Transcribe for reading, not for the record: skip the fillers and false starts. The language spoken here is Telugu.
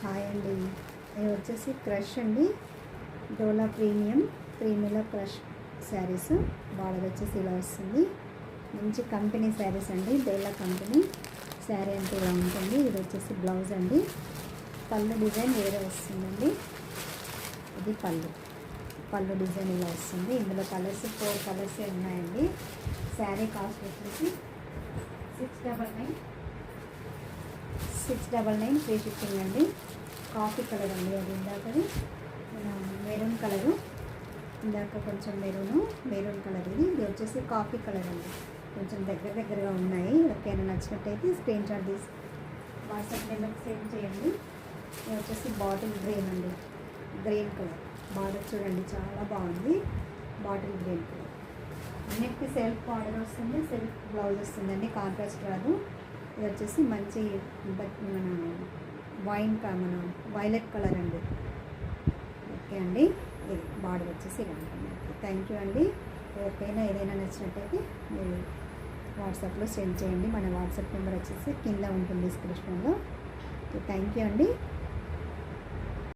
హాయ్ అండి. ఇది వచ్చేసి క్రష్ అండి, డోలా ప్రీమియంలో క్రష్ శారీస్. బార్డర్ వచ్చేసి ఇలా వస్తుంది. మంచి కంపెనీ శారీస్ అండి, డోలా కంపెనీ శారీ అంటే ఇలా ఉంటుంది. ఇది వచ్చేసి బ్లౌజ్ అండి. పళ్ళు డిజైన్ వేరే వస్తుందండి. ఇది పళ్ళు డిజైన్ ఇలా వస్తుంది. ఇందులో కలర్స్ 4 కలర్సే ఉన్నాయండి. శారీ కాస్ట్ వచ్చేసి 699 ఫ్రీ షిప్పింగ్ అండి. కాఫీ కలర్ అండి, అది ఇందాకది మెరూన్ కలరు, ఇందాక కొంచెం మెరూన్ కలర్. ఇది వచ్చేసి కాఫీ కలర్ అండి. కొంచెం దగ్గరగా ఉన్నాయి. ఎవరికైనా నచ్చినట్టయితే స్క్రీన్ షాట్ తీసి వాట్సాప్ నెంబర్కి సెండ్ చేయండి. ఇది వచ్చేసి బాటిల్ గ్రీన్ అండి, గ్రీన్ కలర్. బార్డర్ చూడండి చాలా బాగుంది. Bottle green colour. అన్నిటికీ సెల్ఫ్ బార్డర్ వస్తుంది, సెల్ఫ్ బ్లౌజ్ వస్తుందండి, కాంట్రాస్ట్ రాదు. ఇది వచ్చేసి మంచి మన వైలెట్ కలర్ అండి. ఓకే అండి, ఇది బార్డర్ వచ్చేసి ఇలా ఉంటుంది. థ్యాంక్ యూ అండి. ఎవరికైనా ఏదైనా నచ్చినట్టయితే మీరు వాట్సాప్లో సెండ్ చేయండి. మన వాట్సాప్ నెంబర్ వచ్చేసి కింద ఉంటుంది డిస్క్రిప్షన్లో. థ్యాంక్ యూ అండి.